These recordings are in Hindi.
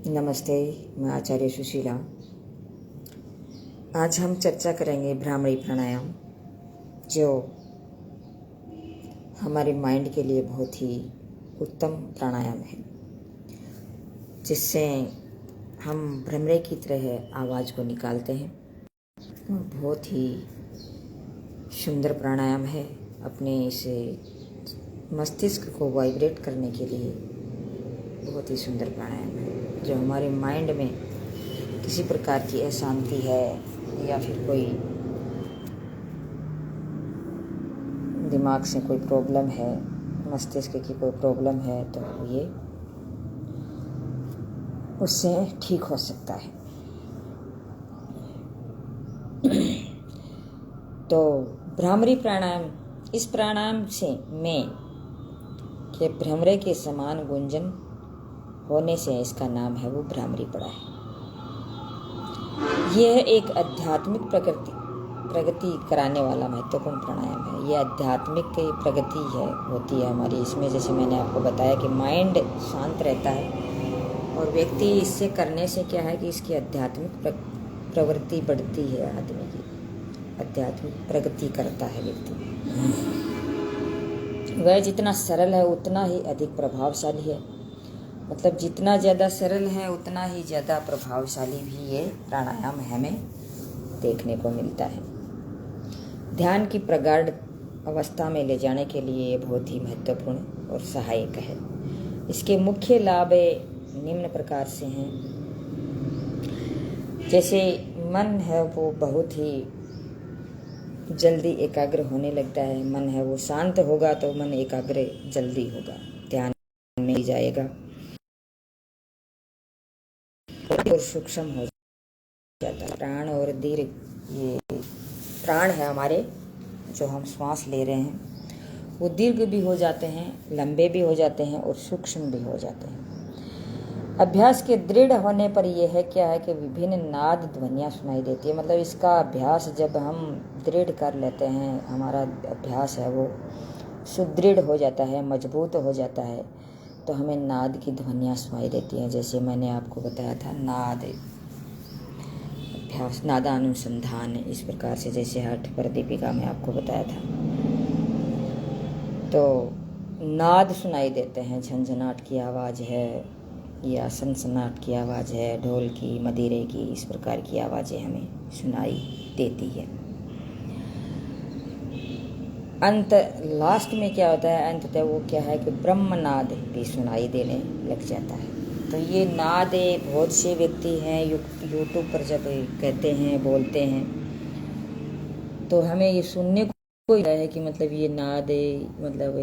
नमस्ते, मैं आचार्य सुशीला। आज हम चर्चा करेंगे भ्रामरी प्राणायाम, जो हमारे माइंड के लिए बहुत ही उत्तम प्राणायाम है, जिससे हम भ्रमरे की तरह आवाज़ को निकालते हैं। और बहुत ही सुंदर प्राणायाम है। अपने इसे मस्तिष्क को वाइब्रेट करने के लिए बहुत ही सुंदर प्राणायाम है, जो हमारे माइंड में किसी प्रकार की अशांति है या फिर कोई दिमाग से कोई प्रॉब्लम है, मस्तिष्क की कोई प्रॉब्लम है, तो ये उससे ठीक हो सकता है। तो भ्रामरी प्राणायाम, इस प्राणायाम से में के भ्रमरे के समान गुंजन होने से इसका नाम है वो भ्रामरी पड़ा है। यह एक आध्यात्मिक प्रगति कराने वाला महत्वपूर्ण प्राणायाम है। यह आध्यात्मिक प्रगति होती है हमारी। इसमें जैसे मैंने आपको बताया कि माइंड शांत रहता है और व्यक्ति इससे करने से क्या है कि इसकी आध्यात्मिक प्रवृत्ति बढ़ती है। आदमी की आध्यात्मिक प्रगति करता है व्यक्ति। वह जितना सरल है उतना ही अधिक प्रभावशाली है। मतलब जितना ज़्यादा सरल है उतना ही ज़्यादा प्रभावशाली भी ये प्राणायाम हमें देखने को मिलता है। ध्यान की प्रगाढ़ अवस्था में ले जाने के लिए ये बहुत ही महत्वपूर्ण और सहायक है। इसके मुख्य लाभ निम्न प्रकार से हैं। जैसे मन है वो बहुत ही जल्दी एकाग्र होने लगता है। मन है वो शांत होगा तो मन एकाग्र जल्दी होगा, ध्यान में जाएगा और सूक्ष्म हो जाता है। प्राण और दीर्घ, ये प्राण है हमारे, जो हम श्वास ले रहे हैं, वो दीर्घ भी हो जाते हैं, लंबे भी हो जाते हैं और सूक्ष्म भी हो जाते हैं। अभ्यास के दृढ़ होने पर यह है क्या है कि विभिन्न नाद ध्वनियाँ सुनाई देती है। मतलब इसका अभ्यास जब हम दृढ़ कर लेते हैं, हमारा अभ्यास है वो सुदृढ़ हो जाता है, मजबूत हो जाता है, तो हमें नाद की ध्वनियाँ सुनाई देती हैं। जैसे मैंने आपको बताया था, नाद अभ्यास, नादानुसंधान, इस प्रकार से, जैसे हठ पर दीपिका में आपको बताया था, तो नाद सुनाई देते हैं। झंझनाट की आवाज़ है या सनसनाट की आवाज़ है, ढोल की, मदीरे की, इस प्रकार की आवाज़ें हमें सुनाई देती है। अंत लास्ट में क्या होता है, अंततः वो क्या है कि ब्रह्मनाद भी सुनाई देने लग जाता है। तो ये नाद बहुत से व्यक्ति हैं यूट्यूब पर जब कहते हैं, बोलते हैं, तो हमें ये सुनने को है कि मतलब ये नाद मतलब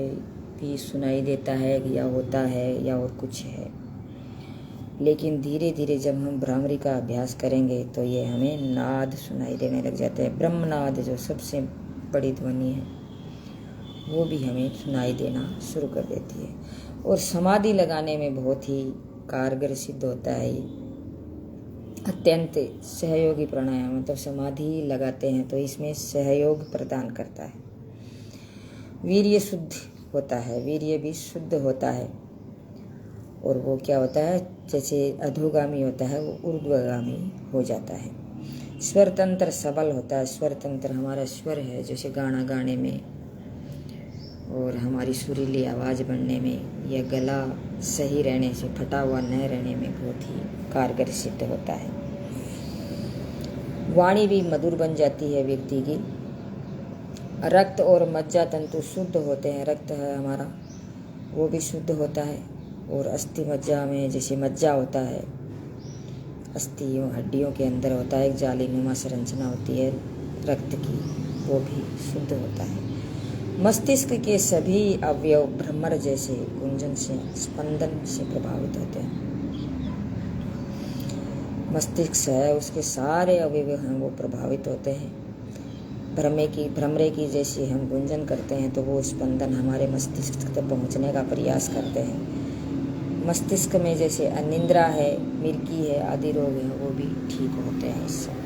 भी सुनाई देता है या होता है या और कुछ है। लेकिन धीरे धीरे जब हम भ्रामरी का अभ्यास करेंगे तो ये हमें नाद सुनाई देने लग जाते हैं। ब्रह्मनाद जो सबसे बड़ी ध्वनि है वो भी हमें सुनाई देना शुरू कर देती है। और समाधि लगाने में बहुत ही कारगर सिद्ध होता है ये। अत्यंत सहयोगी प्राणायाम, मतलब समाधि लगाते हैं तो इसमें सहयोग प्रदान करता है। वीर्य शुद्ध होता है, वीर्य भी शुद्ध होता है। और वो क्या होता है, जैसे अधोगामी होता है वो ऊर्ध्वगामी हो जाता है। स्वर तंत्र सबल होता है। स्वर तंत्र हमारा स्वर है, जैसे गाना गाने में और हमारी सुरीली आवाज़ बनने में, या गला सही रहने से, फटा हुआ न रहने में बहुत ही कारगर सिद्ध होता है। वाणी भी मधुर बन जाती है व्यक्ति की। रक्त और मज्जा तंतु शुद्ध होते हैं। रक्त है हमारा वो भी शुद्ध होता है। और अस्थि मज्जा में, जैसे मज्जा होता है, अस्थियों हड्डियों के अंदर होता है, एक जालीनुमा संरचना होती है रक्त की, वो भी शुद्ध होता है। मस्तिष्क के सभी अवयव भ्रमर जैसे गुंजन से, स्पंदन से प्रभावित होते हैं। मस्तिष्क है उसके सारे अवयव हैं वो प्रभावित होते हैं। भ्रमरे की जैसे हम गुंजन करते हैं तो वो स्पंदन हमारे मस्तिष्क तक पहुंचने का प्रयास करते हैं। मस्तिष्क में जैसे अनिद्रा है, मिर्गी है, आदि रोग हैं, वो भी ठीक होते हैं इससे।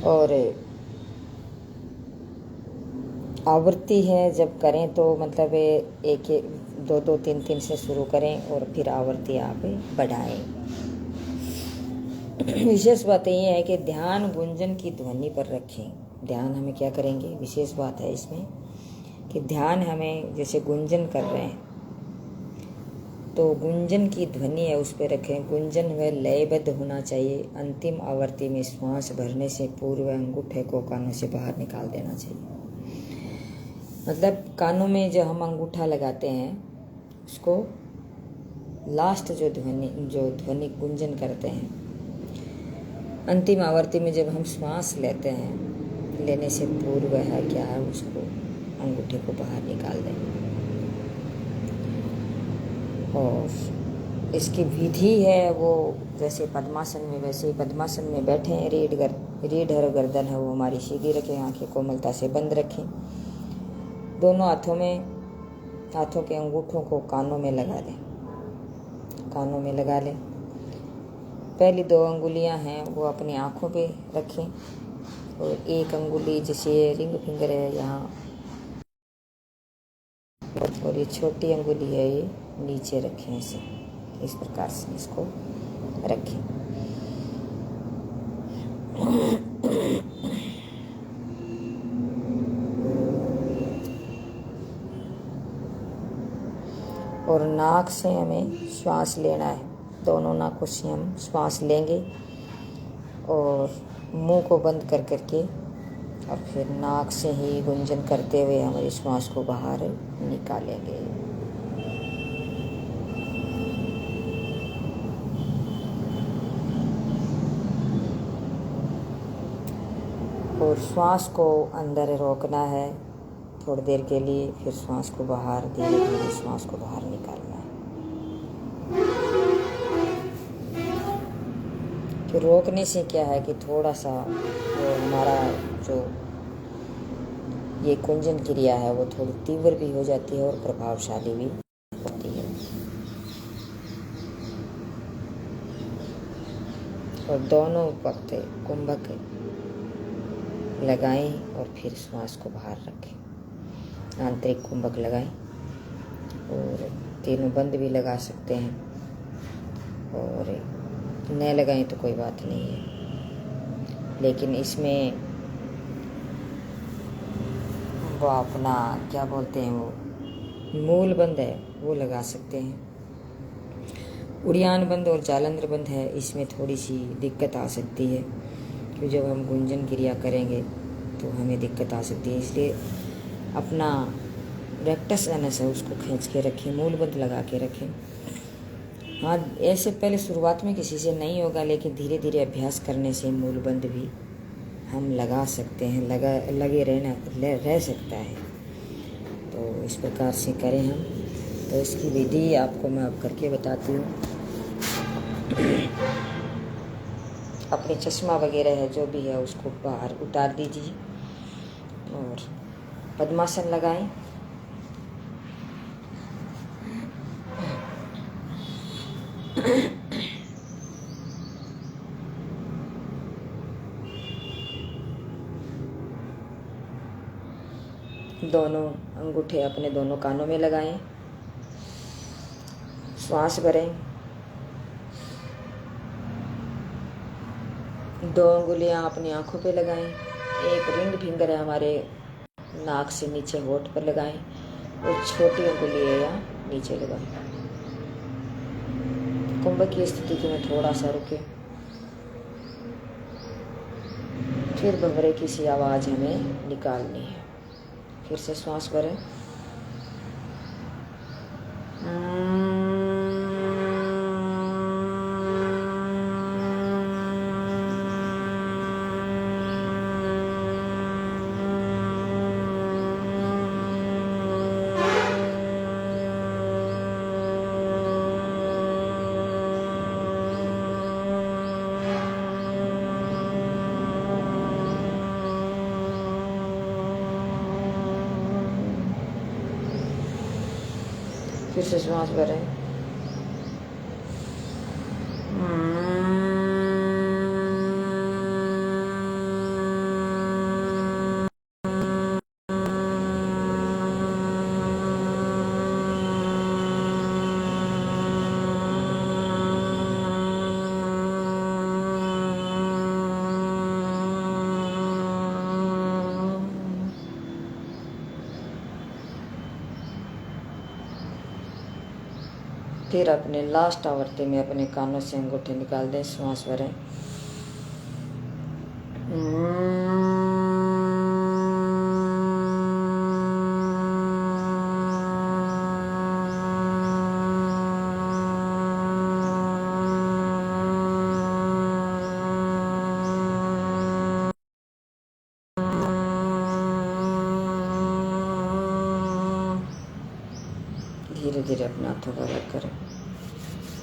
और आवृत्ति है, जब करें तो मतलब एक एक 2 2 3 3 से शुरू करें और फिर आवृत्ति आप बढ़ाएं। विशेष बात ये है कि ध्यान गुंजन की ध्वनि पर रखें। ध्यान हमें क्या करेंगे, विशेष बात है इसमें कि ध्यान हमें जैसे गुंजन कर रहे हैं तो गुंजन की ध्वनि है उस पर रखें। गुंजन व लयबद्ध होना चाहिए। अंतिम आवृत्ति में श्वास भरने से पूर्व अंगूठे को कानों से बाहर निकाल देना चाहिए। मतलब कानों में जो हम अंगूठा लगाते हैं उसको लास्ट जो ध्वनि गुंजन करते हैं, अंतिम आवृत्ति में जब हम श्वास लेते हैं, लेने से पूर्व है क्या है उसको अंगूठे को बाहर निकाल दें। और इसकी विधि है वो जैसे पद्मासन में, वैसे ही पद्मासन में बैठे हैं, रीढ़ और गर्दन है वो हमारी सीधी रखें, आंखें कोमलता से बंद रखें। दोनों हाथों के अंगूठों को कानों में लगा दें, कानों में लगा लें। पहली 2 अंगुलियां हैं वो अपनी आँखों पे रखें और एक अंगुली जैसे रिंग फिंगर है यहाँ, और ये छोटी अंगुली है ये नीचे रखें। इसे इस प्रकार से इसको रखें। और नाक से हमें श्वास लेना है। दोनों नाकों से हम श्वास लेंगे और मुंह को बंद कर करके और फिर नाक से ही गुंजन करते हुए हमारी श्वास को बाहर निकालेंगे। और श्वास को अंदर रोकना है थोड़ी देर के लिए, फिर श्वास को बाहर धीरे धीरे श्वास को बाहर निकालना है। फिर रोकने से क्या है कि थोड़ा सा वो हमारा जो ये कुंजन क्रिया है वो थोड़ी तीव्र भी हो जाती है और प्रभावशाली भी होती है। और दोनों वक्त कुंभक लगाएं और फिर श्वास को बाहर रखें। आंतरिक कुंभक लगाएं और तीनों बंद भी लगा सकते हैं, और न लगाएं तो कोई बात नहीं है। लेकिन इसमें वो अपना क्या बोलते हैं वो मूल बंद है वो लगा सकते हैं। उड़ियान बंद और जालंधर बंद है, इसमें थोड़ी सी दिक्कत आ सकती है कि जब हम गुंजन क्रिया करेंगे तो हमें दिक्कत आ सकती है। इसलिए अपना रेक्टस एनस है उसको खींच के रखें, मूल बंद लगा के रखें। हाँ, ऐसे पहले शुरुआत में किसी से नहीं होगा, लेकिन धीरे धीरे अभ्यास करने से मूल बंद भी हम लगा सकते हैं, लगे रह सकता है। तो इस प्रकार से करें हम। तो इसकी विधि आपको मैं अब करके बताती हूँ। अपने चश्मा वगैरह है जो भी है उसको बाहर उतार दीजिए और पद्मासन लगाएं। दोनों अंगूठे अपने दोनों कानों में लगाएं, श्वास भरें। 2 अंगुलियां अपनी आंखों पे लगाएं। एक रिंग फिंगर है हमारे नाक से नीचे होठ पर लगाएं और छोटी अंगुली है यहाँ नीचे लगाएं। कुंभक की स्थिति में थोड़ा सा रुके, फिर भंवरे की सी आवाज़ हमें निकालनी है। फिर से श्वास भरें। फिर से श्वास भरें। फिर अपने लास्ट आवर्ती में अपने कानों से अंगूठे निकाल दें, श्वास भरें। धीरे धीरे अपने हाथों का अलग करें,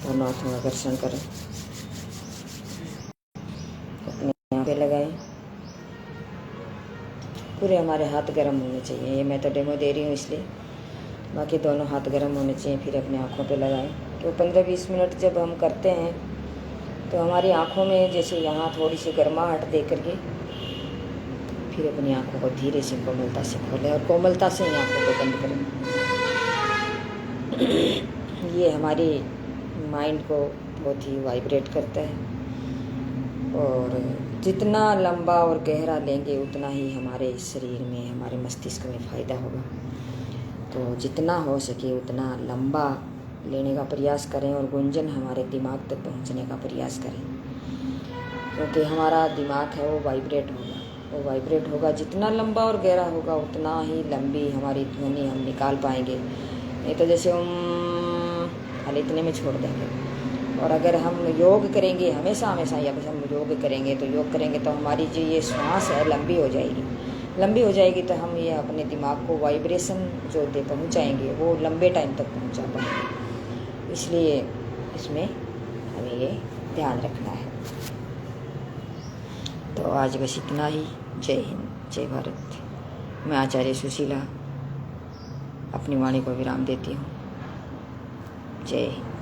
दोनों हाथों का घर्षण करें, अपने आंखें लगाएं। पूरे हमारे हाथ गर्म होने चाहिए, ये मैं तो डेमो दे रही हूँ इसलिए, बाकी दोनों हाथ गर्म होने चाहिए। फिर अपने आँखों पे लगाएं। तो 15-20 मिनट जब हम करते हैं तो हमारी आँखों में जैसे यहाँ थोड़ी सी गर्माहट दे करके फिर अपनी आँखों को धीरे से कोमलता से खोलें और कोमलता से ही आँखों को बंद करें। ये हमारी माइंड को बहुत ही वाइब्रेट करता है, और जितना लंबा और गहरा लेंगे उतना ही हमारे शरीर में, हमारे मस्तिष्क में फ़ायदा होगा। तो जितना हो सके उतना लंबा लेने का प्रयास करें और गुंजन हमारे दिमाग तक पहुंचने का प्रयास करें, क्योंकि हमारा दिमाग है वो वाइब्रेट होगा। जितना लंबा और गहरा होगा उतना ही लंबी हमारी ध्वनि हम निकाल पाएंगे। नहीं तो जैसे हम खाली इतने में छोड़ देंगे। और अगर हम योग करेंगे हमेशा या हम योग करेंगे तो हमारी जो ये श्वास है लंबी हो जाएगी तो हम ये अपने दिमाग को वाइब्रेशन जो पहुंचाएंगे वो लंबे टाइम तक पहुंचा पाएंगे। इसलिए इसमें हमें ये ध्यान रखना है। तो आज बस इतना ही। जय हिंद, जय भारत। मैं आचार्य सुशीला अपनी वाणी को विराम देती हूँ। जय हिंद।